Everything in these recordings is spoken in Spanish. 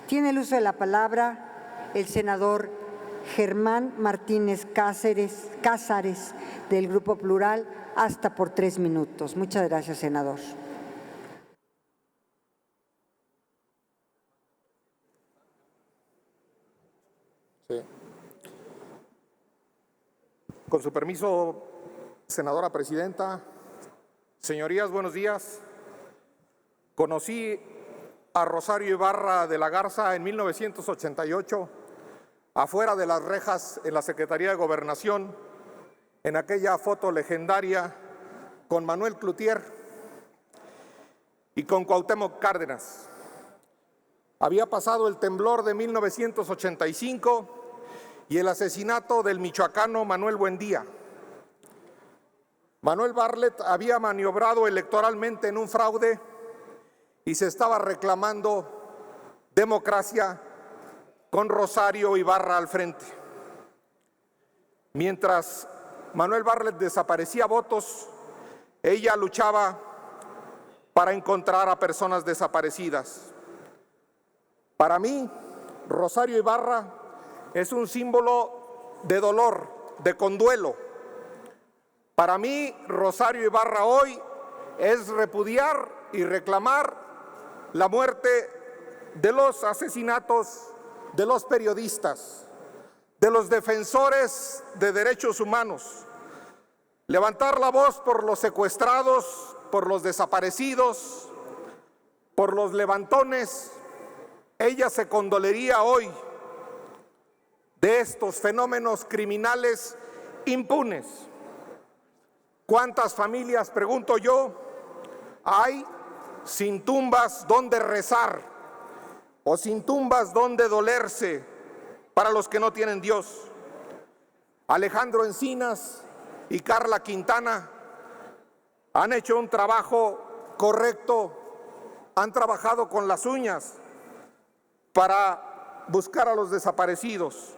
Tiene el uso de la palabra el senador Germán Martínez Cázares, del Grupo Plural, hasta por 3 minutos. Muchas gracias, senador. Sí. Con su permiso, senadora presidenta, señorías, buenos días. Conocí a Rosario Ibarra de la Garza en 1988, afuera de las rejas en la Secretaría de Gobernación, en aquella foto legendaria con Manuel Cloutier y con Cuauhtémoc Cárdenas. Había pasado el temblor de 1985 y el asesinato del michoacano Manuel Buendía. Manuel Bartlett había maniobrado electoralmente en un fraude y se estaba reclamando democracia con Rosario Ibarra al frente. Mientras Manuel Bartlett desaparecía votos, ella luchaba para encontrar a personas desaparecidas. Para mí, Rosario Ibarra es un símbolo de dolor, de conduelo. Para mí, Rosario Ibarra hoy es repudiar y reclamar la muerte de los asesinatos de los periodistas, de los defensores de derechos humanos, levantar la voz por los secuestrados, por los desaparecidos, por los levantones. Ella se condolería hoy de estos fenómenos criminales impunes. ¿Cuántas familias, pregunto yo, hay sin tumbas donde rezar o sin tumbas donde dolerse para los que no tienen Dios? Alejandro Encinas y Carla Quintana han hecho un trabajo correcto, han trabajado con las uñas para buscar a los desaparecidos.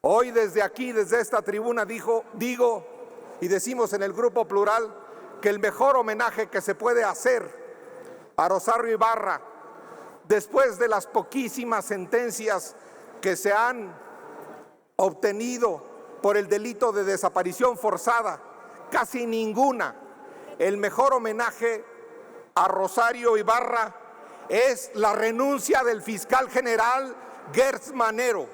Hoy desde aquí, desde esta tribuna, digo y decimos en el Grupo Plural que el mejor homenaje que se puede hacer a Rosario Ibarra, después de las poquísimas sentencias que se han obtenido por el delito de desaparición forzada, casi ninguna, el mejor homenaje a Rosario Ibarra es la renuncia del fiscal general Gertz Manero.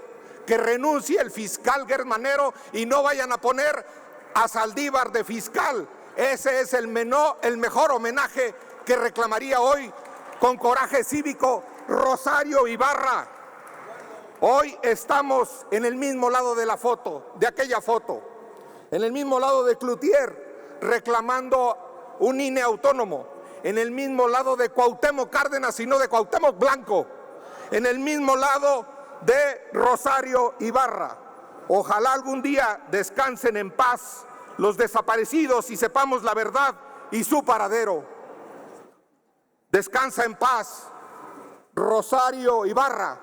Que renuncie el fiscal Gertz Manero y no vayan a poner a Saldívar de fiscal. Ese es el mejor homenaje que reclamaría hoy con coraje cívico Rosario Ibarra. Hoy estamos en el mismo lado de la foto, de aquella foto, en el mismo lado de Cloutier reclamando un INE autónomo, en el mismo lado de Cuauhtémoc Cárdenas y no de Cuauhtémoc Blanco, en el mismo lado de Rosario Ibarra. Ojalá algún día descansen en paz los desaparecidos y sepamos la verdad y su paradero. Descansa en paz, Rosario Ibarra.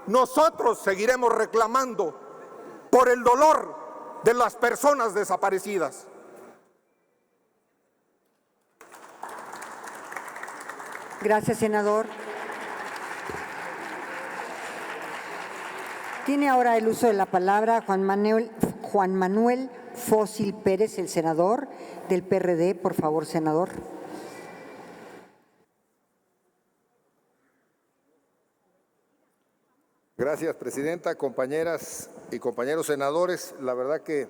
Nosotros seguiremos reclamando por el dolor de las personas desaparecidas. Gracias, senador. Tiene ahora el uso de la palabra Juan Manuel Fósil Pérez, el senador del PRD. Por favor, senador. Gracias, presidenta, compañeras y compañeros senadores. La verdad que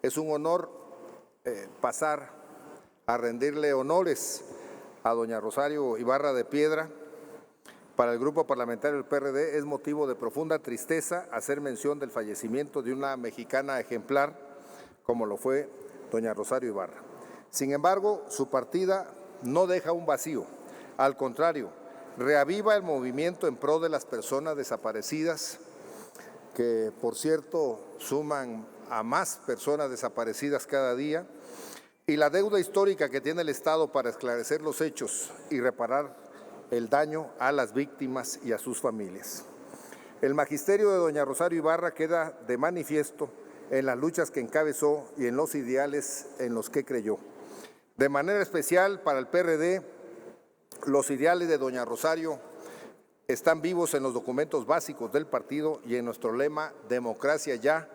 es un honor pasar a rendirle honores a doña Rosario Ibarra de Piedra. Para el Grupo Parlamentario del PRD es motivo de profunda tristeza hacer mención del fallecimiento de una mexicana ejemplar como lo fue doña Rosario Ibarra. Sin embargo, su partida no deja un vacío, al contrario, reaviva el movimiento en pro de las personas desaparecidas, que por cierto suman a más personas desaparecidas cada día, y la deuda histórica que tiene el Estado para esclarecer los hechos y reparar el daño a las víctimas y a sus familias. El magisterio de doña Rosario Ibarra queda de manifiesto en las luchas que encabezó y en los ideales en los que creyó. De manera especial para el PRD, los ideales de doña Rosario están vivos en los documentos básicos del partido y en nuestro lema Democracia ya,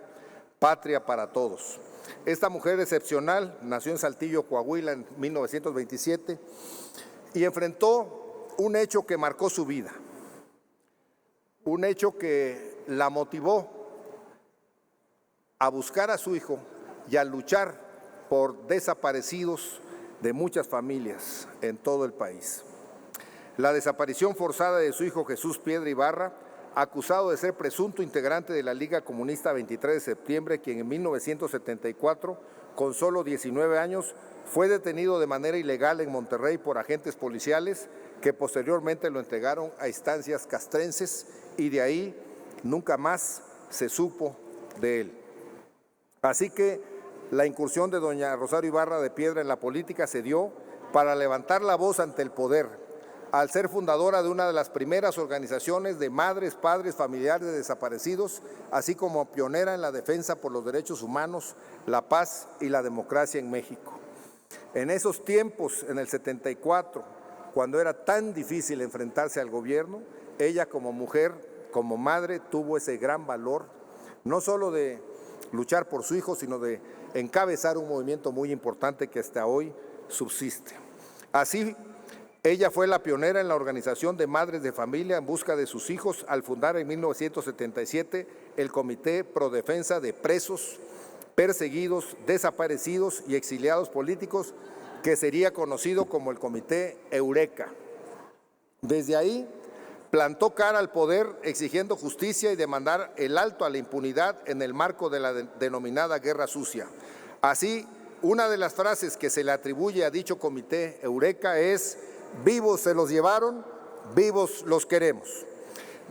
patria para todos. Esta mujer excepcional nació en Saltillo, Coahuila, en 1927 y enfrentó un hecho que marcó su vida, un hecho que la motivó a buscar a su hijo y a luchar por desaparecidos de muchas familias en todo el país. La desaparición forzada de su hijo Jesús Piedra Ibarra, acusado de ser presunto integrante de la Liga Comunista 23 de septiembre, quien en 1974, con solo 19 años, fue detenido de manera ilegal en Monterrey por agentes policiales que posteriormente lo entregaron a instancias castrenses y de ahí nunca más se supo de él. Así que la incursión de doña Rosario Ibarra de Piedra en la política se dio para levantar la voz ante el poder, al ser fundadora de una de las primeras organizaciones de madres, padres, familiares de desaparecidos, así como pionera en la defensa por los derechos humanos, la paz y la democracia en México. En esos tiempos, en el 74, cuando era tan difícil enfrentarse al gobierno, ella como mujer, como madre, tuvo ese gran valor, no solo de luchar por su hijo, sino de encabezar un movimiento muy importante que hasta hoy subsiste. Así, ella fue la pionera en la organización de madres de familia en busca de sus hijos al fundar en 1977 el Comité Pro Defensa de Presos, Perseguidos, Desaparecidos y Exiliados Políticos, que sería conocido como el Comité Eureka. Desde ahí plantó cara al poder exigiendo justicia y demandar el alto a la impunidad en el marco de la denominada Guerra Sucia. Así, una de las frases que se le atribuye a dicho Comité Eureka es: vivos se los llevaron, vivos los queremos.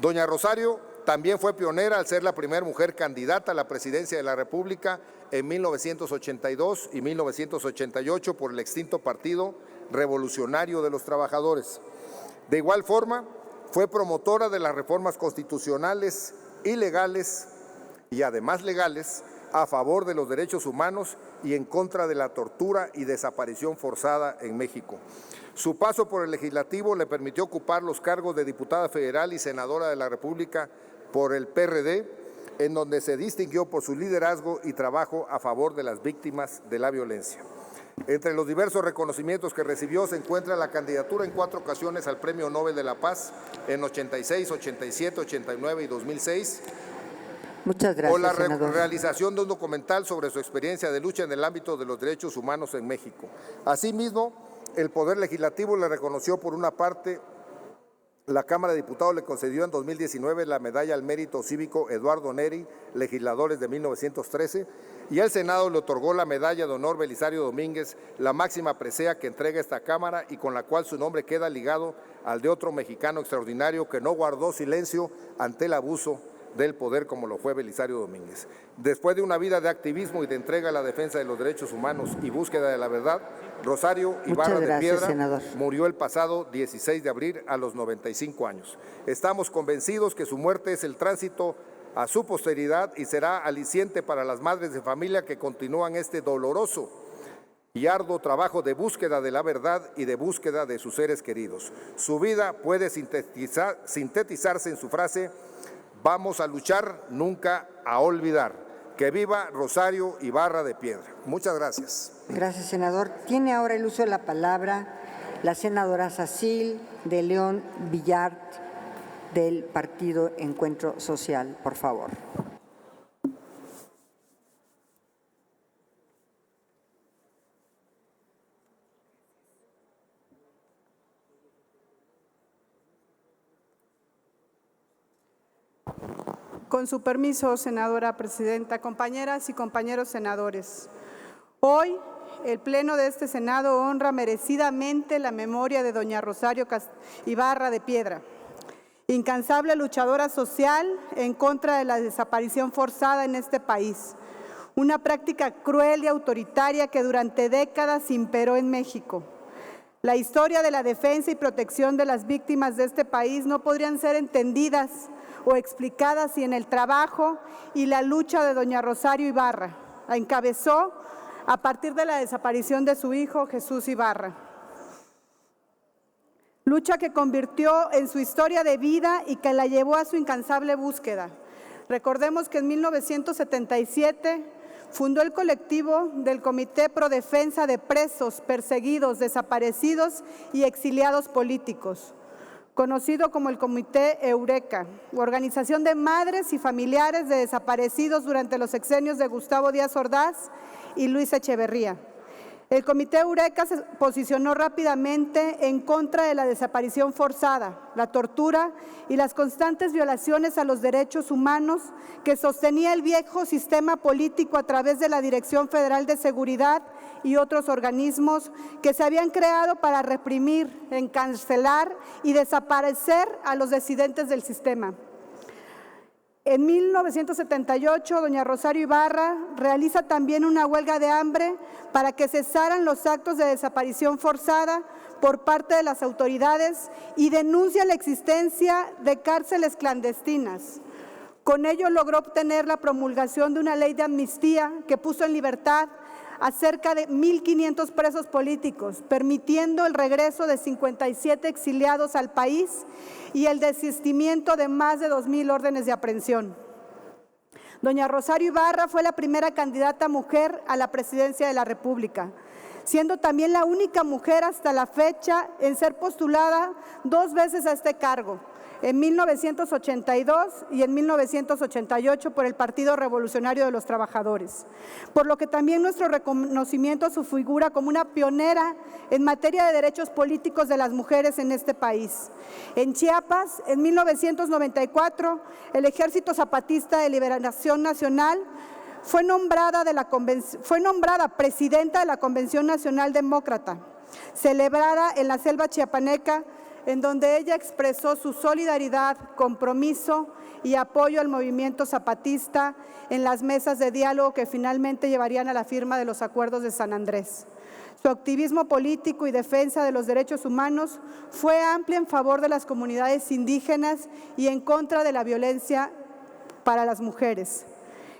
Doña Rosario también fue pionera al ser la primera mujer candidata a la presidencia de la República en 1982 y 1988 por el extinto Partido Revolucionario de los Trabajadores. De igual forma, fue promotora de las reformas constitucionales y legales y además legales a favor de los derechos humanos y en contra de la tortura y desaparición forzada en México. Su paso por el legislativo le permitió ocupar los cargos de diputada federal y senadora de la República por el PRD, en donde se distinguió por su liderazgo y trabajo a favor de las víctimas de la violencia. Entre los diversos reconocimientos que recibió se encuentra la candidatura en 4 ocasiones al Premio Nobel de la Paz en 86, 87, 89 y 2006. Muchas gracias, o la senador. realización de un documental sobre su experiencia de lucha en el ámbito de los derechos humanos en México. Asimismo, el Poder Legislativo le reconoció por una parte, la Cámara de Diputados le concedió en 2019 la Medalla al Mérito Cívico Eduardo Neri, legisladores de 1913, y el Senado le otorgó la Medalla de Honor Belisario Domínguez, la máxima presea que entrega esta Cámara y con la cual su nombre queda ligado al de otro mexicano extraordinario que no guardó silencio ante el abuso del poder como lo fue Belisario Domínguez. Después de una vida de activismo y de entrega a la defensa de los derechos humanos y búsqueda de la verdad, Rosario Ibarra de Piedra senador. murió el pasado 16 de abril a los 95 años. Estamos convencidos que su muerte es el tránsito a su posteridad y será aliciente para las madres de familia que continúan este doloroso y arduo trabajo de búsqueda de la verdad y de búsqueda de sus seres queridos. Su vida puede sintetizarse en su frase: vamos a luchar, nunca a olvidar. Que viva Rosario Ibarra de Piedra. Muchas gracias. Gracias, senador. Tiene ahora el uso de la palabra la senadora Sacil de León Villard del Partido Encuentro Social, por favor. Con su permiso, senadora presidenta, compañeras y compañeros senadores, hoy el Pleno de este Senado honra merecidamente la memoria de doña Rosario Ibarra de Piedra, incansable luchadora social en contra de la desaparición forzada en este país, una práctica cruel y autoritaria que durante décadas imperó en México. La historia de la defensa y protección de las víctimas de este país no podrían ser entendidas o explicadas si en el trabajo y la lucha de doña Rosario Ibarra la encabezó a partir de la desaparición de su hijo Jesús Ibarra. lucha que convirtió en su historia de vida y que la llevó a su incansable búsqueda. Recordemos que en 1977 fundó el colectivo del Comité Pro Defensa de Presos, Perseguidos, Desaparecidos y Exiliados Políticos, conocido como el Comité Eureka, organización de madres y familiares de desaparecidos durante los sexenios de Gustavo Díaz Ordaz y Luis Echeverría. El Comité Eureka se posicionó rápidamente en contra de la desaparición forzada, la tortura y las constantes violaciones a los derechos humanos que sostenía el viejo sistema político a través de la Dirección Federal de Seguridad y otros organismos que se habían creado para reprimir, encarcelar y desaparecer a los disidentes del sistema. En 1978, doña Rosario Ibarra realiza también una huelga de hambre para que cesaran los actos de desaparición forzada por parte de las autoridades y denuncia la existencia de cárceles clandestinas. Con ello logró obtener la promulgación de una ley de amnistía que puso en libertad a cerca de 1,500 presos políticos, permitiendo el regreso de 57 exiliados al país y el desistimiento de más de 2,000 órdenes de aprehensión. Doña Rosario Ibarra fue la primera candidata mujer a la presidencia de la República, siendo también la única mujer hasta la fecha en ser postulada 2 veces a este cargo, en 1982 y en 1988 por el Partido Revolucionario de los Trabajadores, por lo que también nuestro reconocimiento a su figura como una pionera en materia de derechos políticos de las mujeres en este país. En Chiapas, en 1994, el Ejército Zapatista de Liberación Nacional fue nombrada presidenta de la Convención Nacional Demócrata, celebrada en la selva chiapaneca, en donde ella expresó su solidaridad, compromiso y apoyo al movimiento zapatista en las mesas de diálogo que finalmente llevarían a la firma de los acuerdos de San Andrés. Su activismo político y defensa de los derechos humanos fue amplia en favor de las comunidades indígenas y en contra de la violencia para las mujeres.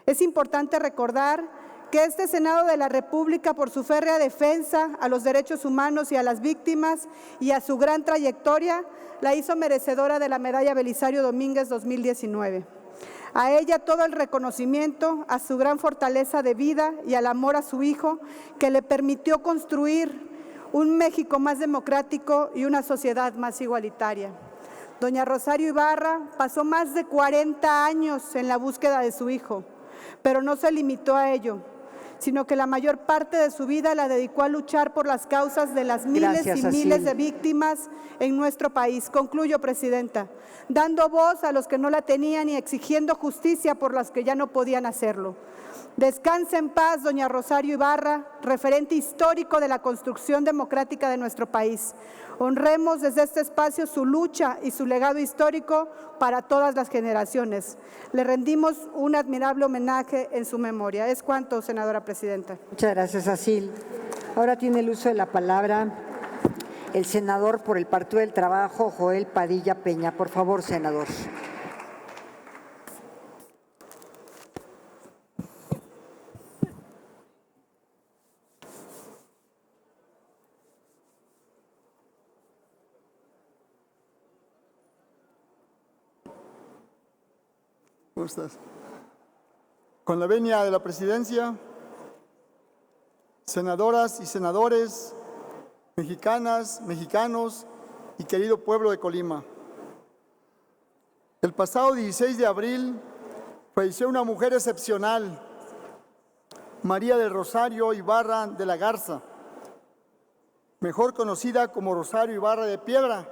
Es importante recordar que este Senado de la República, por su férrea defensa a los derechos humanos y a las víctimas y a su gran trayectoria, la hizo merecedora de la Medalla Belisario Domínguez 2019. A ella todo el reconocimiento, a su gran fortaleza de vida y al amor a su hijo, que le permitió construir un México más democrático y una sociedad más igualitaria. Doña Rosario Ibarra pasó más de 40 años en la búsqueda de su hijo, pero no se limitó a ello, sino que la mayor parte de su vida la dedicó a luchar por las causas de las miles y miles de víctimas en nuestro país. Concluyo, Presidenta, dando voz a los que no la tenían y exigiendo justicia por las que ya no podían hacerlo. Descanse en paz, doña Rosario Ibarra, referente histórico de la construcción democrática de nuestro país. Honremos desde este espacio su lucha y su legado histórico para todas las generaciones. Le rendimos un admirable homenaje en su memoria. Es cuanto, senadora presidenta. Muchas gracias, Acil. Ahora tiene el uso de la palabra el senador por el Partido del Trabajo, Joel Padilla Peña. Por favor, senador. ¿Cómo estás? Con la venia de la presidencia, senadoras y senadores, mexicanas, mexicanos y querido pueblo de Colima. El pasado 16 de abril falleció una mujer excepcional, María del Rosario Ibarra de la Garza, mejor conocida como Rosario Ibarra de Piedra.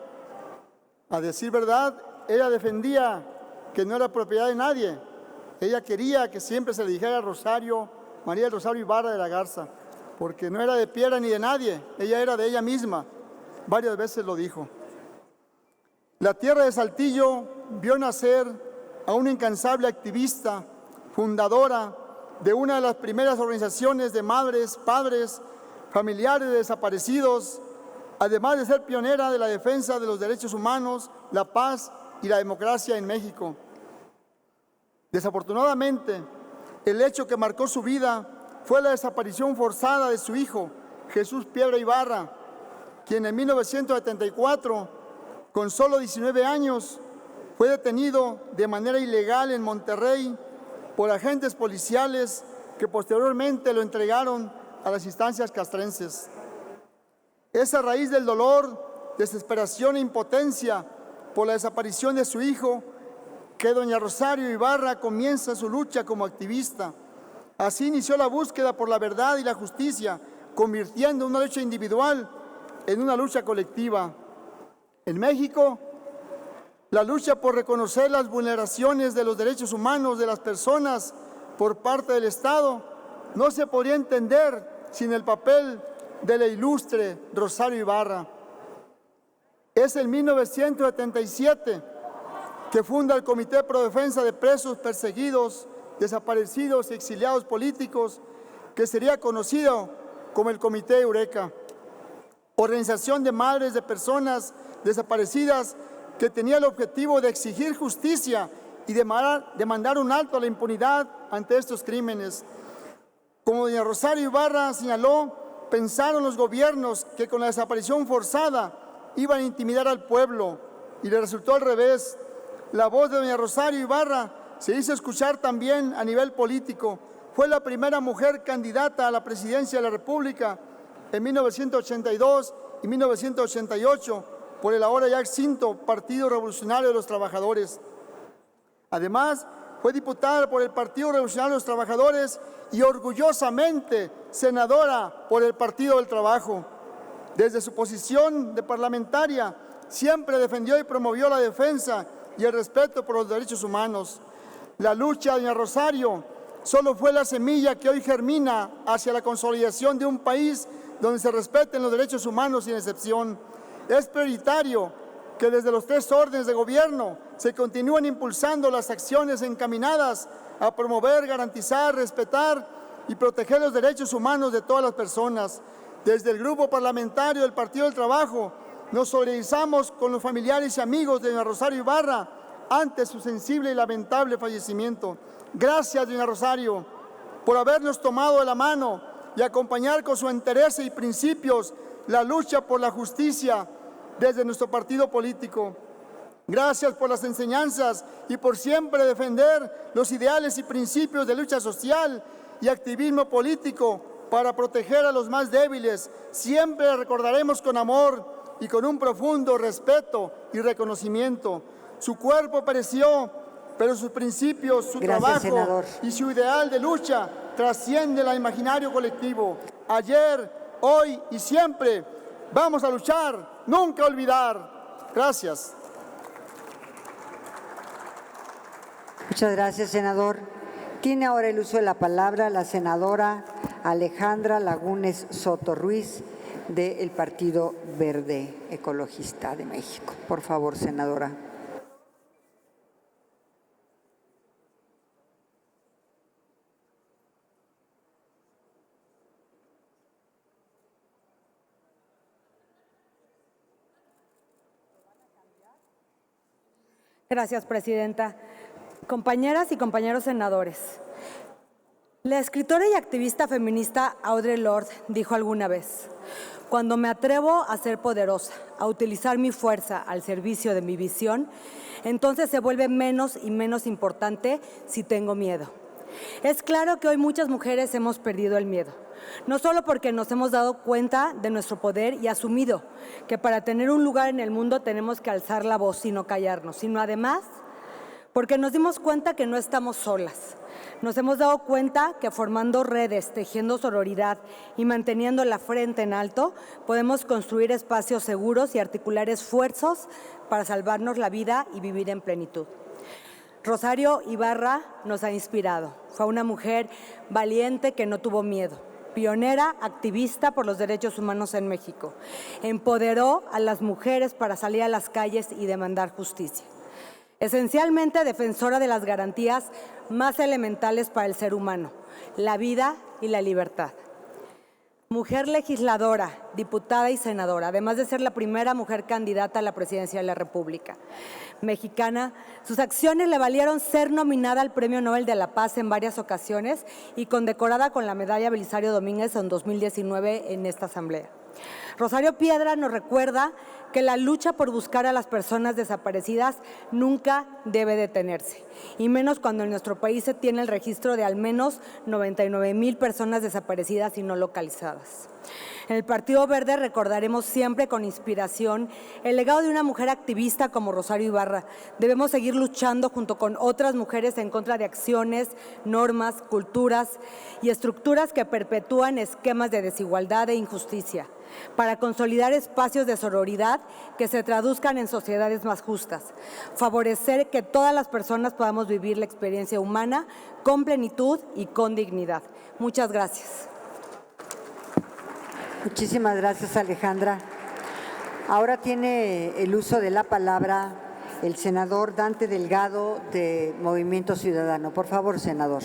A decir verdad, ella defendía que no era propiedad de nadie. Ella quería que siempre se le dijera Rosario, María del Rosario Ibarra de la Garza, porque no era de Piedra ni de nadie, ella era de ella misma. Varias veces lo dijo. La tierra de Saltillo vio nacer a una incansable activista, fundadora de una de las primeras organizaciones de madres, padres, familiares de desaparecidos, además de ser pionera de la defensa de los derechos humanos, la paz y la democracia en México. Desafortunadamente, el hecho que marcó su vida fue la desaparición forzada de su hijo, Jesús Piedra Ibarra, quien en 1974 Con solo 19 años, fue detenido de manera ilegal en Monterrey por agentes policiales que posteriormente lo entregaron a las instancias castrenses. Es a raíz del dolor, desesperación e impotencia por la desaparición de su hijo que doña Rosario Ibarra comienza su lucha como activista. Así inició la búsqueda por la verdad y la justicia, convirtiendo una lucha individual en una lucha colectiva. En México, la lucha por reconocer las vulneraciones de los derechos humanos de las personas por parte del Estado no se podría entender sin el papel de la ilustre Rosario Ibarra. Es en 1977 que funda el Comité Pro Defensa de Presos Perseguidos, Desaparecidos y Exiliados Políticos, que sería conocido como el Comité Eureka, organización de madres de personas desaparecidas que tenía el objetivo de exigir justicia y demandar un alto a la impunidad ante estos crímenes. Como doña Rosario Ibarra señaló, pensaron los gobiernos que con la desaparición forzada iban a intimidar al pueblo y le resultó al revés. La voz de doña Rosario Ibarra se hizo escuchar también a nivel político. Fue la primera mujer candidata a la presidencia de la República en 1982 y 1988 por el ahora ya extinto Partido Revolucionario de los Trabajadores. Además, fue diputada por el Partido Revolucionario de los Trabajadores y orgullosamente senadora por el Partido del Trabajo. Desde su posición de parlamentaria, siempre defendió y promovió la defensa y el respeto por los derechos humanos. La lucha de doña Rosario solo fue la semilla que hoy germina hacia la consolidación de un país donde se respeten los derechos humanos sin excepción. Es prioritario que desde los 3 órdenes de gobierno se continúen impulsando las acciones encaminadas a promover, garantizar, respetar y proteger los derechos humanos de todas las personas. Desde el Grupo Parlamentario del Partido del Trabajo nos solidarizamos con los familiares y amigos de doña Rosario Ibarra ante su sensible y lamentable fallecimiento. Gracias, doña Rosario, por habernos tomado de la mano y acompañar con su interés y principios la lucha por la justicia desde nuestro partido político. Gracias por las enseñanzas y por siempre defender los ideales y principios de lucha social y activismo político para proteger a los más débiles. Siempre la recordaremos con amor y con un profundo respeto y reconocimiento. Su cuerpo pereció, pero sus principios, su trabajo, senador, y su ideal de lucha trasciende el imaginario colectivo. Ayer, hoy y siempre vamos a luchar, nunca olvidar. Gracias. Muchas gracias, senador. Tiene ahora el uso de la palabra la senadora Alejandra Lagunes Soto Ruiz, del Partido Verde Ecologista de México. Por favor, senadora. Gracias, presidenta. Compañeras y compañeros senadores, la escritora y activista feminista Audre Lorde dijo alguna vez: cuando me atrevo a ser poderosa, a utilizar mi fuerza al servicio de mi visión, entonces se vuelve menos y menos importante si tengo miedo. Es claro que hoy muchas mujeres hemos perdido el miedo, no solo porque nos hemos dado cuenta de nuestro poder y asumido que para tener un lugar en el mundo tenemos que alzar la voz y no callarnos, sino además porque nos dimos cuenta que no estamos solas. Nos hemos dado cuenta que formando redes, tejiendo sororidad y manteniendo la frente en alto, podemos construir espacios seguros y articular esfuerzos para salvarnos la vida y vivir en plenitud. Rosario Ibarra nos ha inspirado. Fue una mujer valiente que no tuvo miedo, pionera, activista por los derechos humanos en México. Empoderó a las mujeres para salir a las calles y demandar justicia. Esencialmente defensora de las garantías más elementales para el ser humano, la vida y la libertad. Mujer legisladora, diputada y senadora, además de ser la primera mujer candidata a la presidencia de la República mexicana, sus acciones le valieron ser nominada al Premio Nobel de la Paz en varias ocasiones y condecorada con la medalla Belisario Domínguez en 2019 en esta asamblea. Rosario Piedra nos recuerda que la lucha por buscar a las personas desaparecidas nunca debe detenerse, y menos cuando en nuestro país se tiene el registro de al menos 99,000 personas desaparecidas y no localizadas. En el Partido Verde recordaremos siempre con inspiración el legado de una mujer activista como Rosario Ibarra. Debemos seguir luchando junto con otras mujeres en contra de acciones, normas, culturas y estructuras que perpetúan esquemas de desigualdad e injusticia, para consolidar espacios de sororidad que se traduzcan en sociedades más justas, favorecer que todas las personas podamos vivir la experiencia humana con plenitud y con dignidad. Muchas gracias. Muchísimas gracias, Alejandra. Ahora tiene el uso de la palabra el senador Dante Delgado de Movimiento Ciudadano. Por favor, senador.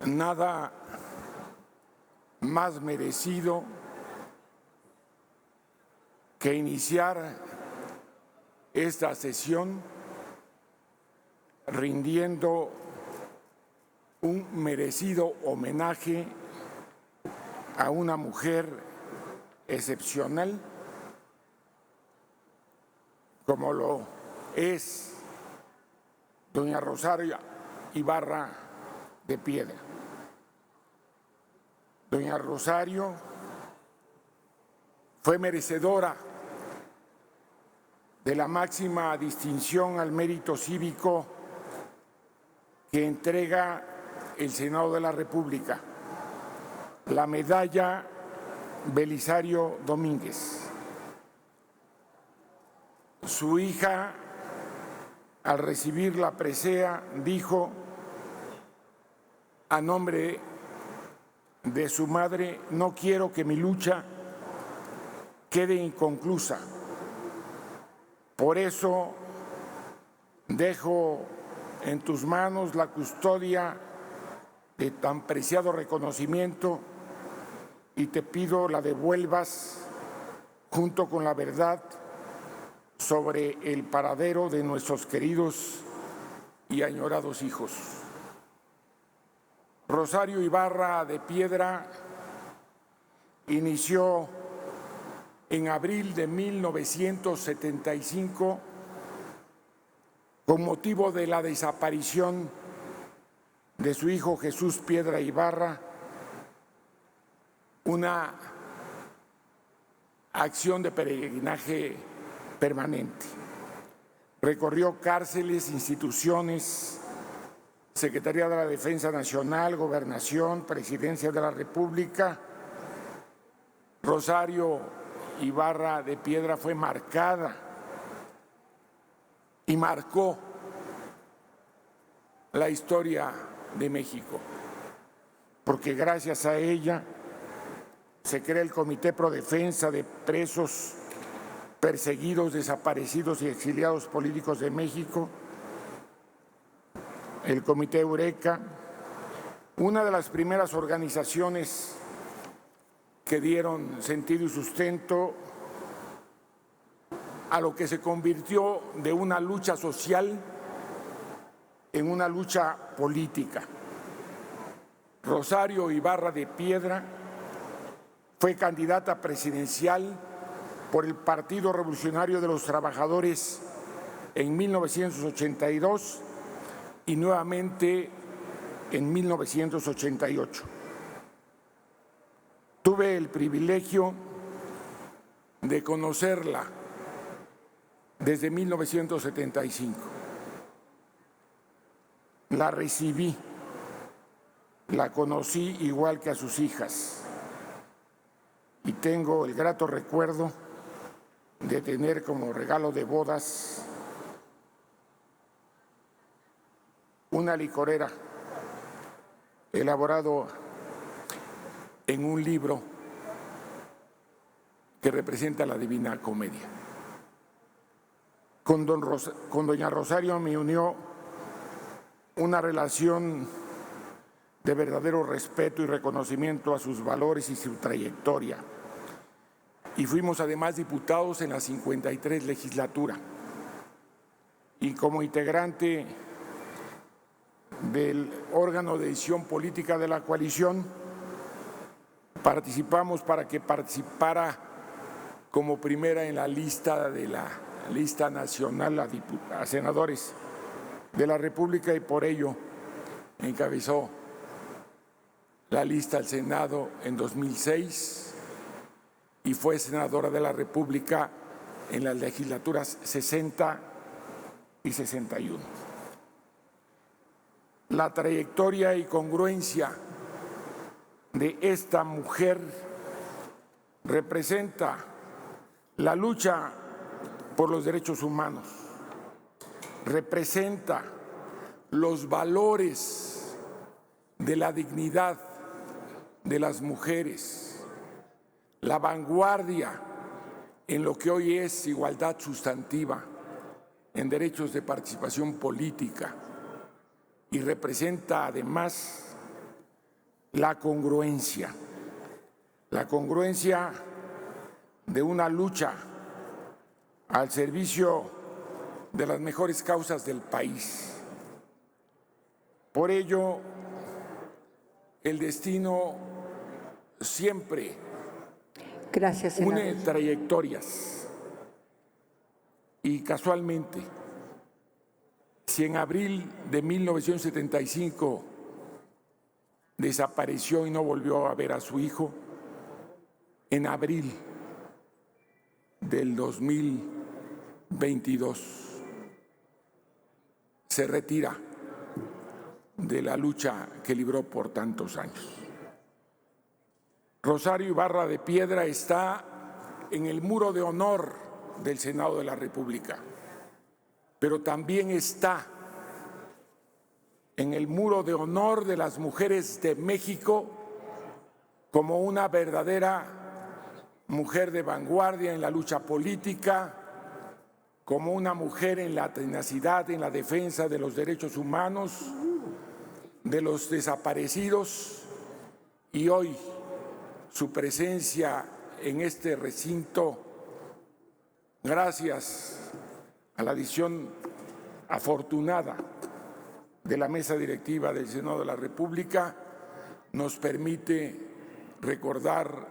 Nada más merecido que iniciar esta sesión rindiendo un merecido homenaje a una mujer excepcional como lo es doña Rosario Ibarra de Piedra. Doña Rosario fue merecedora de la máxima distinción al mérito cívico que entrega el Senado de la República, la medalla Belisario Domínguez. Su hija, al recibir la presea, dijo a nombre de su madre: no quiero que mi lucha quede inconclusa. Por eso dejo en tus manos la custodia de tan preciado reconocimiento y te pido la devuelvas junto con la verdad sobre el paradero de nuestros queridos y añorados hijos. Rosario Ibarra de Piedra inició en abril de 1975 con motivo de la desaparición de su hijo Jesús Piedra Ibarra, una acción de peregrinaje permanente. Recorrió cárceles, instituciones, Secretaría de la Defensa Nacional, Gobernación, Presidencia de la República. Rosario Ibarra de Piedra fue marcada y marcó la historia de México, porque gracias a ella se crea el Comité Pro Defensa de Presos, Perseguidos, Desaparecidos y Exiliados Políticos de México, el Comité Eureka, una de las primeras organizaciones que dieron sentido y sustento a lo que se convirtió de una lucha social en una lucha política. Rosario Ibarra de Piedra Fue candidata presidencial por el Partido Revolucionario de los Trabajadores en 1982 y nuevamente en 1988. Tuve el privilegio de conocerla desde 1975. La recibí, la conocí igual que a sus hijas y tengo el grato recuerdo de tener como regalo de bodas una licorera elaborado en un libro que representa la Divina Comedia. Con doña Rosario me unió una relación de verdadero respeto y reconocimiento a sus valores y su trayectoria. Y fuimos además diputados en la 53 legislatura. Y como integrante del órgano de decisión política de la coalición, participamos para que participara como primera en la lista de la lista nacional a senadores de la República y por ello encabezó la lista al Senado en 2006 y fue senadora de la República en las legislaturas 60 y 61. La trayectoria y congruencia de esta mujer representa la lucha por los derechos humanos, representa los valores de la dignidad de las mujeres, la vanguardia en lo que hoy es igualdad sustantiva, en derechos de participación política, y representa además la congruencia de una lucha al servicio de las mejores causas del país. Por ello, el destino siempre une trayectorias y casualmente, si en abril de 1975 desapareció y no volvió a ver a su hijo, en abril del 2022 se retira de la lucha que libró por tantos años. Rosario Ibarra de Piedra está en el muro de honor del Senado de la República, pero también está en el muro de honor de las mujeres de México como una verdadera mujer de vanguardia en la lucha política, como una mujer en la tenacidad, en la defensa de los derechos humanos, de los desaparecidos, y hoy su presencia en este recinto, gracias a la decisión afortunada de la mesa directiva del Senado de la República, nos permite recordar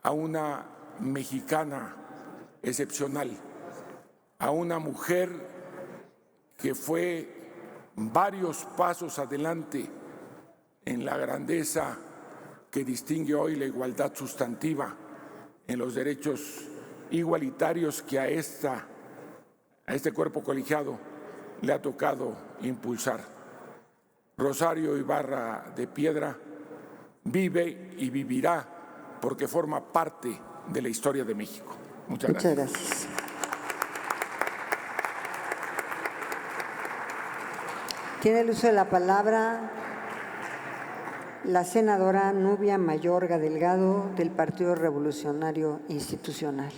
a una mexicana excepcional, a una mujer que fue varios pasos adelante en la grandeza que distingue hoy la igualdad sustantiva en los derechos igualitarios que a este cuerpo colegiado le ha tocado impulsar. Rosario Ibarra de Piedra vive y vivirá porque forma parte de la historia de México. Muchas gracias. Tiene el uso de la palabra la senadora Nubia Mayorga Delgado del Partido Revolucionario Institucional.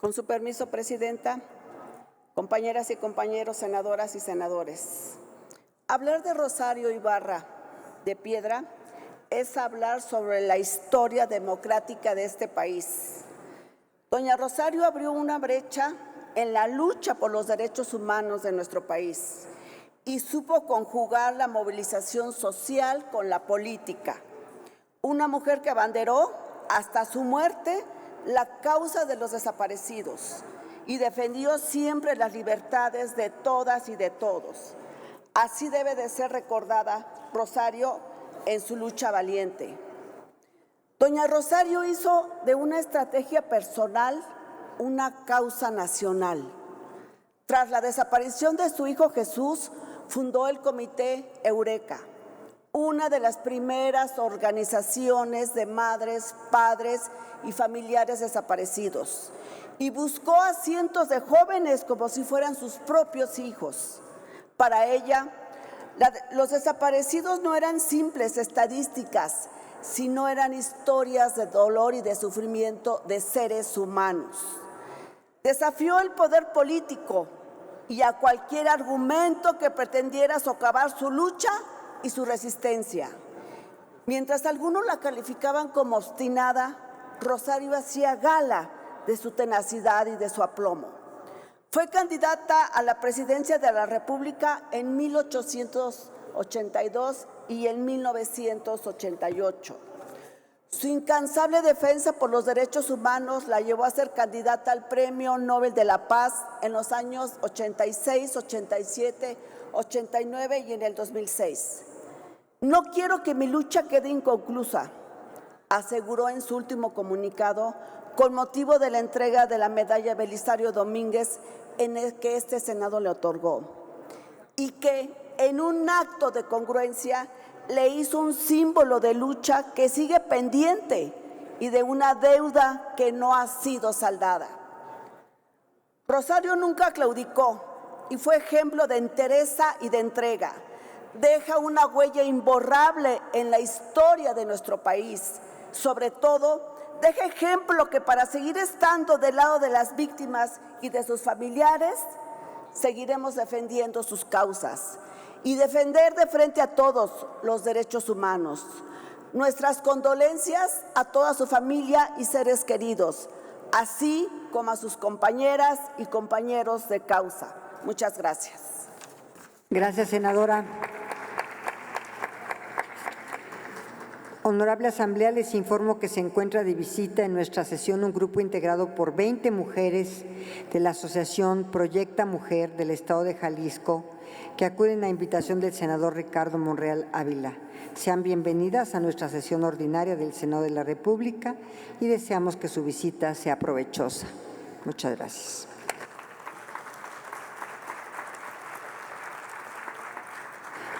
Con su permiso, Presidenta, compañeras y compañeros, senadoras y senadores. Hablar de Rosario Ibarra de Piedra es hablar sobre la historia democrática de este país. Doña Rosario abrió una brecha en la lucha por los derechos humanos de nuestro país y supo conjugar la movilización social con la política. Una mujer que abanderó hasta su muerte la causa de los desaparecidos y defendió siempre las libertades de todas y de todos. Así debe de ser recordada Rosario en su lucha valiente. Doña Rosario hizo de una estrategia personal una causa nacional. Tras la desaparición de su hijo Jesús, fundó el Comité Eureka, una de las primeras organizaciones de madres, padres y familiares desaparecidos, y buscó a cientos de jóvenes como si fueran sus propios hijos. Para ella, los desaparecidos no eran simples estadísticas, sino eran historias de dolor y de sufrimiento de seres humanos. Desafió el poder político y a cualquier argumento que pretendiera socavar su lucha y su resistencia. Mientras algunos la calificaban como obstinada, Rosario hacía gala de su tenacidad y de su aplomo. Fue candidata a la presidencia de la República en 1882 y en 1988. Su incansable defensa por los derechos humanos la llevó a ser candidata al Premio Nobel de la Paz en los años 86, 87, 89 y en el 2006. No quiero que mi lucha quede inconclusa, aseguró en su último comunicado con motivo de la entrega de la medalla Belisario Domínguez en el que este Senado le otorgó, y que en un acto de congruencia le hizo un símbolo de lucha que sigue pendiente y de una deuda que no ha sido saldada. Rosario nunca claudicó y fue ejemplo de entereza y de entrega. Deja una huella imborrable en la historia de nuestro país. Sobre todo, deja ejemplo que para seguir estando del lado de las víctimas y de sus familiares, seguiremos defendiendo sus causas y defender de frente a todos los derechos humanos. Nuestras condolencias a toda su familia y seres queridos, así como a sus compañeras y compañeros de causa. Muchas gracias. Gracias, senadora. Honorable Asamblea, les informo que se encuentra de visita en nuestra sesión un grupo integrado por 20 mujeres de la Asociación Proyecta Mujer del Estado de Jalisco, que acuden a invitación del senador Ricardo Monreal Ávila. Sean bienvenidas a nuestra sesión ordinaria del Senado de la República y deseamos que su visita sea provechosa. Muchas gracias.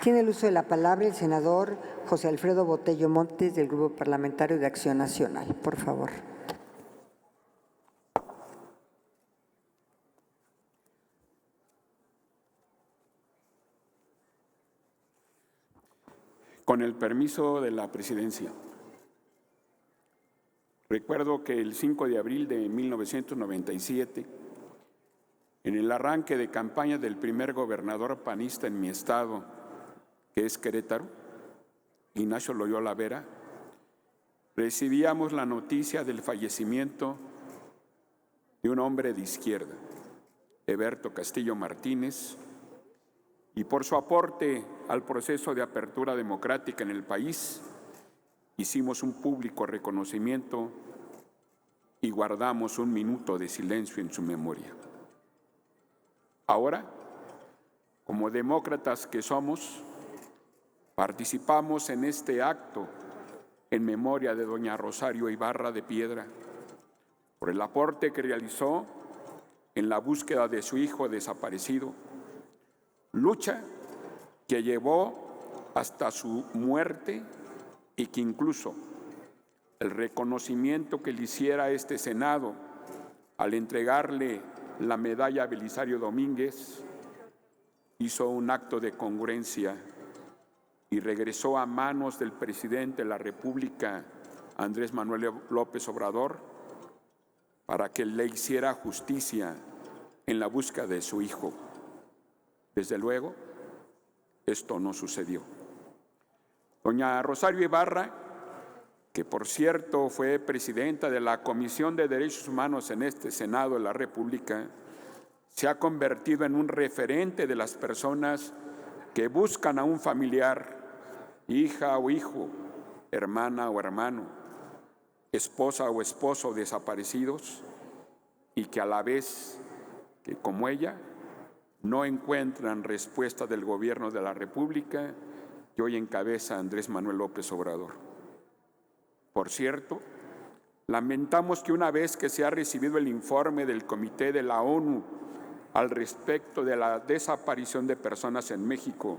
Tiene el uso de la palabra el senador José Alfredo Botello Montes, del Grupo Parlamentario de Acción Nacional. Por favor. Con el permiso de la presidencia. Recuerdo que el 5 de abril de 1997, en el arranque de campaña del primer gobernador panista en mi estado, que es Querétaro, Ignacio Loyola Vera, recibíamos la noticia del fallecimiento de un hombre de izquierda, Heberto Castillo Martínez, y por su aporte al proceso de apertura democrática en el país, hicimos un público reconocimiento y guardamos un minuto de silencio en su memoria. Ahora, como demócratas que somos, participamos en este acto en memoria de doña Rosario Ibarra de Piedra, por el aporte que realizó en la búsqueda de su hijo desaparecido, lucha que llevó hasta su muerte y que incluso el reconocimiento que le hiciera este Senado al entregarle la medalla Belisario Domínguez hizo un acto de congruencia y regresó a manos del presidente de la República, Andrés Manuel López Obrador, para que le hiciera justicia en la búsqueda de su hijo. Desde luego, esto no sucedió. Doña Rosario Ibarra que por cierto fue presidenta de la Comisión de Derechos Humanos en este Senado de la República, se ha convertido en un referente de las personas que buscan a un familiar, hija o hijo, hermana o hermano, esposa o esposo desaparecidos, y que a la vez que como ella no encuentran respuesta del gobierno de la República que hoy encabeza Andrés Manuel López Obrador. Por cierto, lamentamos que una vez que se ha recibido el informe del Comité de la ONU al respecto de la desaparición de personas en México,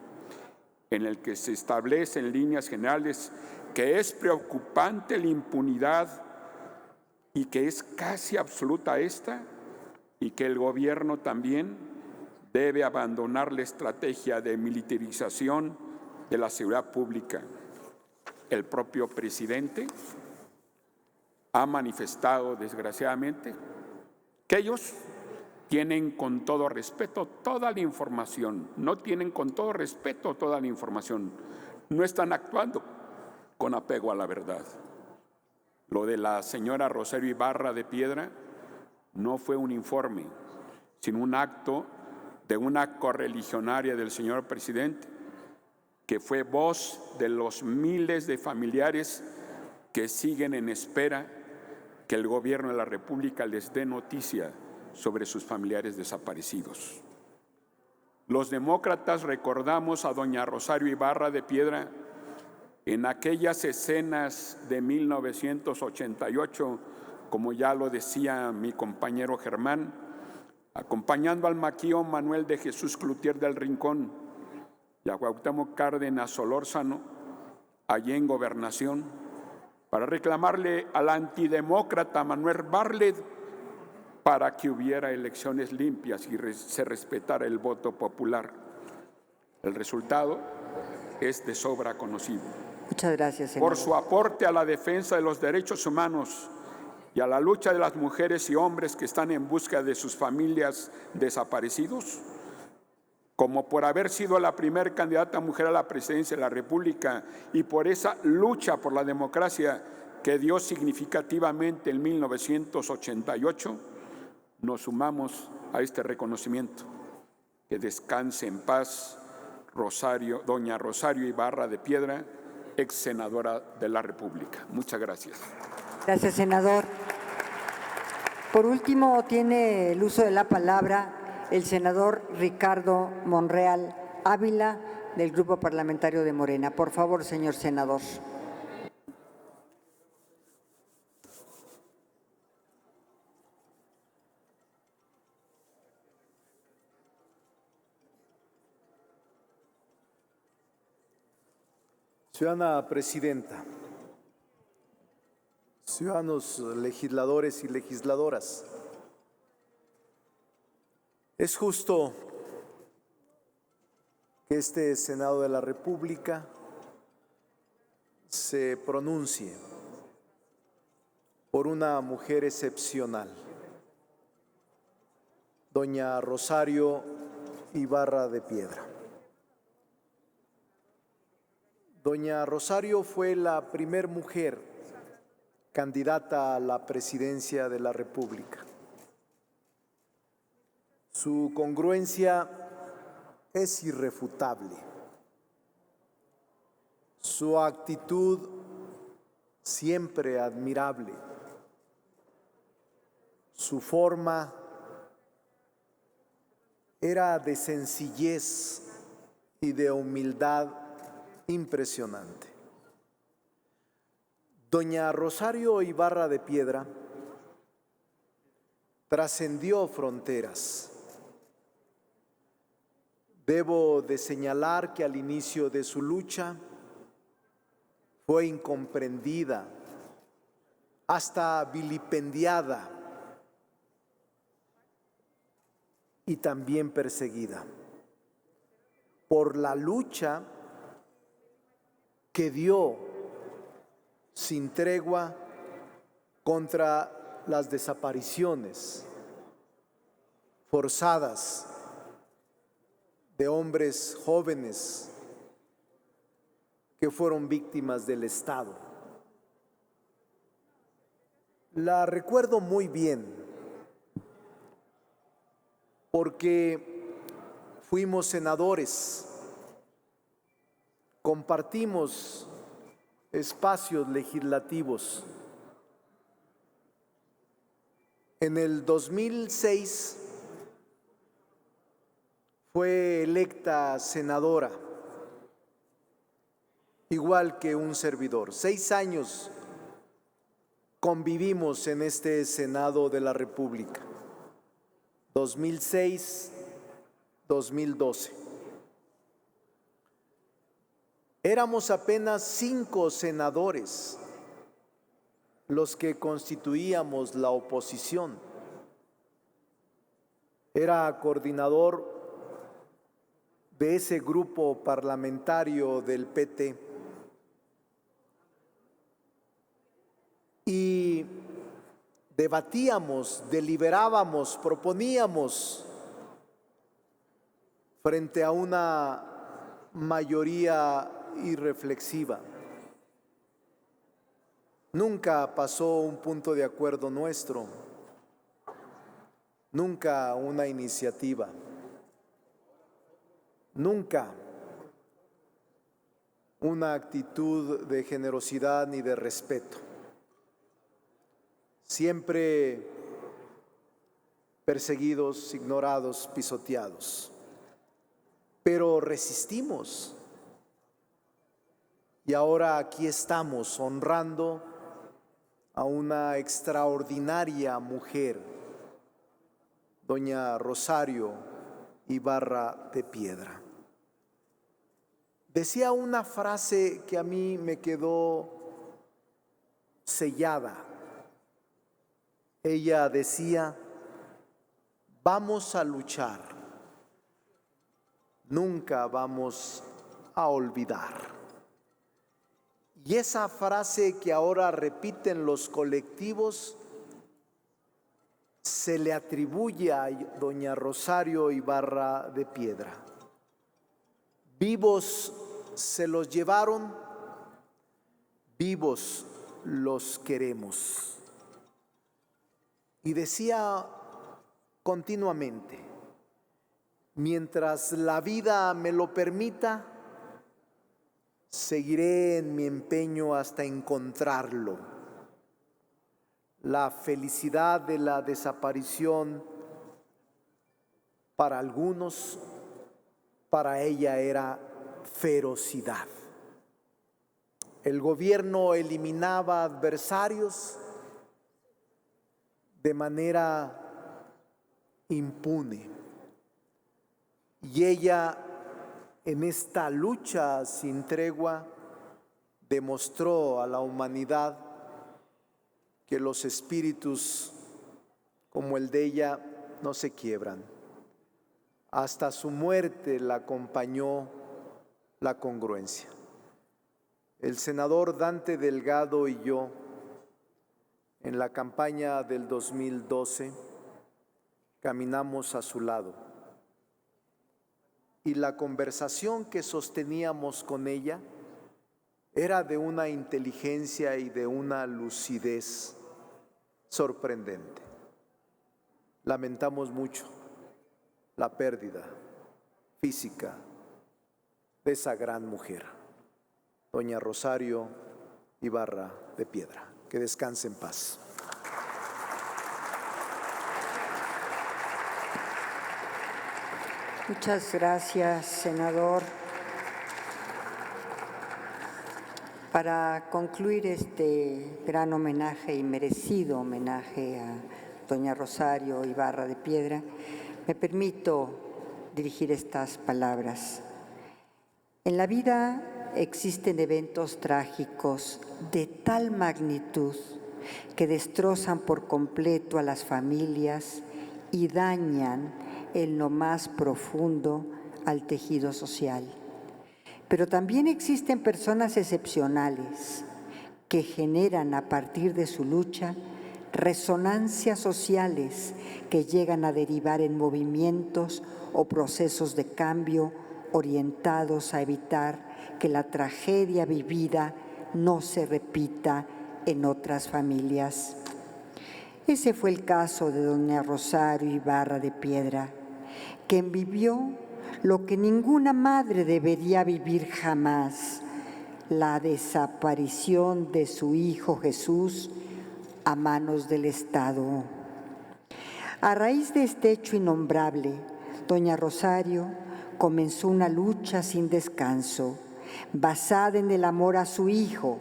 en el que se establece en líneas generales que es preocupante la impunidad y que es casi absoluta esta, y que el gobierno también debe abandonar la estrategia de militarización de la seguridad pública. El propio presidente ha manifestado, desgraciadamente, que ellos tienen con todo respeto toda la información, no tienen con todo respeto toda la información, no están actuando con apego a la verdad. Lo de la señora Rosario Ibarra de Piedra no fue un informe, sino un acto de una correligionaria del señor presidente, que fue voz de los miles de familiares que siguen en espera que el gobierno de la República les dé noticia sobre sus familiares desaparecidos. Los demócratas recordamos a doña Rosario Ibarra de Piedra en aquellas escenas de 1988, como ya lo decía mi compañero Germán, acompañando al maquío Manuel de Jesús Cloutier del Rincón y a Cuauhtémoc Cárdenas Solórzano, allí en Gobernación, para reclamarle al antidemócrata Manuel Bartlett para que hubiera elecciones limpias y se respetara el voto popular. El resultado es de sobra conocido. Muchas gracias, senador. Por su aporte a la defensa de los derechos humanos y a la lucha de las mujeres y hombres que están en busca de sus familias desaparecidos, como por haber sido la primera candidata mujer a la presidencia de la República y por esa lucha por la democracia que dio significativamente en 1988, nos sumamos a este reconocimiento. Que descanse en paz doña Rosario Ibarra de Piedra, ex senadora de la República. Muchas gracias. Gracias, senador. Por último, tiene el uso de la palabra el senador Ricardo Monreal Ávila, del Grupo Parlamentario de Morena. Por favor, señor senador. Ciudadana presidenta, ciudadanos legisladores y legisladoras, es justo que este Senado de la República se pronuncie por una mujer excepcional, doña Rosario Ibarra de Piedra. Doña Rosario fue la primera mujer candidata a la presidencia de la República. Su congruencia es irrefutable. Su actitud siempre admirable. Su forma era de sencillez y de humildad impresionante. Doña Rosario Ibarra de Piedra trascendió fronteras. Debo de señalar que al inicio de su lucha fue incomprendida, hasta vilipendiada y también perseguida por la lucha que dio sin tregua contra las desapariciones forzadas de hombres jóvenes que fueron víctimas del Estado. La recuerdo muy bien porque fuimos senadores, compartimos espacios legislativos. En el 2006 fue electa senadora, igual que un servidor. 6 años convivimos en este Senado de la República, 2006-2012. Éramos apenas 5 senadores los que constituíamos la oposición. Era coordinador de ese grupo parlamentario del PT. Y debatíamos, deliberábamos, proponíamos frente a una mayoría irreflexiva. Nunca pasó un punto de acuerdo nuestro, nunca una iniciativa, nunca una actitud de generosidad ni de respeto. Siempre perseguidos, ignorados, pisoteados. Pero resistimos. Y ahora aquí estamos honrando a una extraordinaria mujer, doña Rosario Ibarra de Piedra. Decía una frase que a mí me quedó sellada. Ella decía: vamos a luchar, nunca vamos a olvidar. Y esa frase que ahora repiten los colectivos se le atribuye a doña Rosario Ibarra de Piedra. Vivos se los llevaron, vivos los queremos. Y decía continuamente: mientras la vida me lo permita, seguiré en mi empeño hasta encontrarlo. La felicidad de la desaparición para algunos, para ella era ferocidad. El gobierno eliminaba adversarios de manera impune. Y ella, en esta lucha sin tregua, demostró a la humanidad que los espíritus como el de ella no se quiebran. Hasta su muerte la acompañó la congruencia. El senador Dante Delgado y yo, en la campaña del 2012, caminamos a su lado. Y la conversación que sosteníamos con ella era de una inteligencia y de una lucidez sorprendente. Lamentamos mucho la pérdida física de esa gran mujer, doña Rosario Ibarra de Piedra. Que descanse en paz. Muchas gracias, senador. Para concluir este gran homenaje y merecido homenaje a doña Rosario Ibarra de Piedra, me permito dirigir estas palabras. En la vida existen eventos trágicos de tal magnitud que destrozan por completo a las familias y dañan en lo más profundo al tejido social. Pero también existen personas excepcionales que generan a partir de su lucha resonancias sociales que llegan a derivar en movimientos o procesos de cambio orientados a evitar que la tragedia vivida no se repita en otras familias. Ese fue el caso de doña Rosario Ibarra de Piedra, quien vivió lo que ninguna madre debería vivir jamás: la desaparición de su hijo Jesús a manos del Estado. A raíz de este hecho innombrable, doña Rosario comenzó una lucha sin descanso, basada en el amor a su hijo,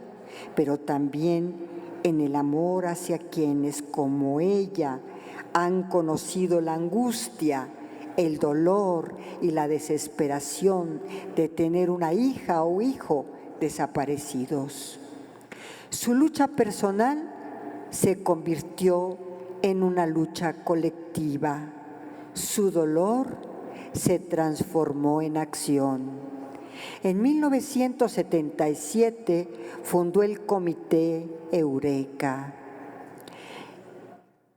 pero también en el amor hacia quienes, como ella, han conocido la angustia, el dolor y la desesperación de tener una hija o hijo desaparecidos. Su lucha personal se convirtió en una lucha colectiva. Su dolor se transformó en acción. En 1977 fundó el Comité Eureka.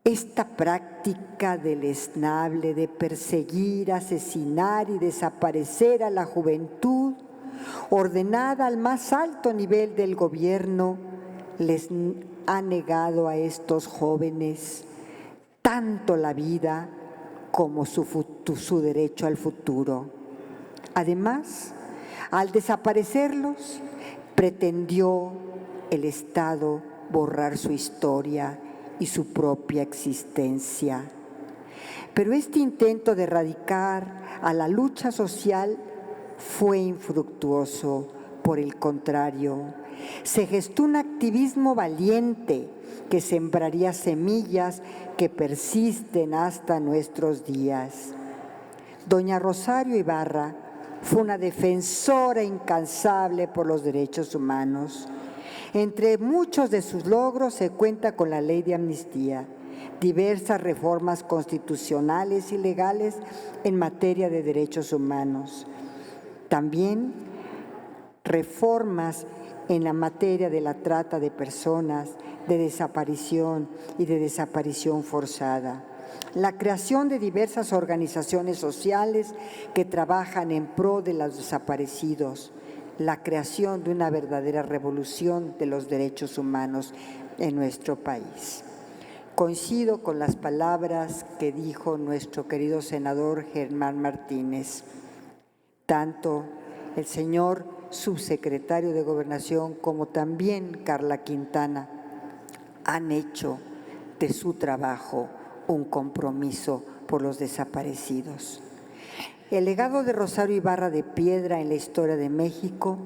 Esta práctica deleznable de perseguir, asesinar y desaparecer a la juventud, ordenada al más alto nivel del gobierno, les ha negado a estos jóvenes tanto la vida como su derecho al futuro. Además, al desaparecerlos, pretendió el Estado borrar su historia y su propia existencia. Pero este intento de erradicar a la lucha social fue infructuoso. Por el contrario, se gestó un activismo valiente que sembraría semillas que persisten hasta nuestros días. Doña Rosario Ibarra fue una defensora incansable por los derechos humanos. Entre muchos de sus logros se cuenta con la ley de amnistía, diversas reformas constitucionales y legales en materia de derechos humanos. También reformas en la materia de la trata de personas, de desaparición y de desaparición forzada. La creación de diversas organizaciones sociales que trabajan en pro de los desaparecidos. La creación de una verdadera revolución de los derechos humanos en nuestro país. Coincido con las palabras que dijo nuestro querido senador Germán Martínez. Tanto el señor subsecretario de Gobernación como también Carla Quintana han hecho de su trabajo un compromiso por los desaparecidos. El legado de Rosario Ibarra de Piedra en la historia de México,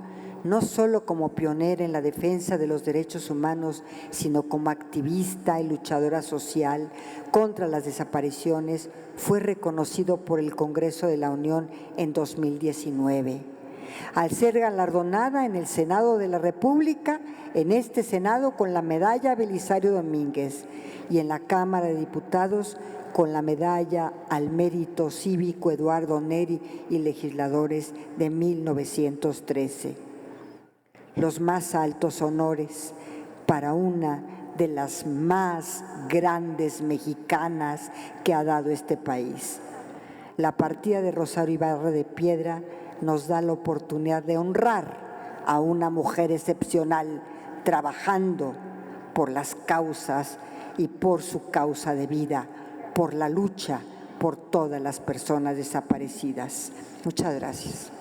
no solo como pionera en la defensa de los derechos humanos, sino como activista y luchadora social contra las desapariciones, fue reconocido por el Congreso de la Unión en 2019. Al ser galardonada en el Senado de la República, en este Senado con la medalla Belisario Domínguez y en la Cámara de Diputados con la medalla al mérito cívico Eduardo Neri y legisladores de 1913. Los más altos honores para una de las más grandes mexicanas que ha dado este país. La partida de Rosario Ibarra de Piedra nos da la oportunidad de honrar a una mujer excepcional trabajando por las causas y por su causa de vida, por la lucha por todas las personas desaparecidas. Muchas gracias.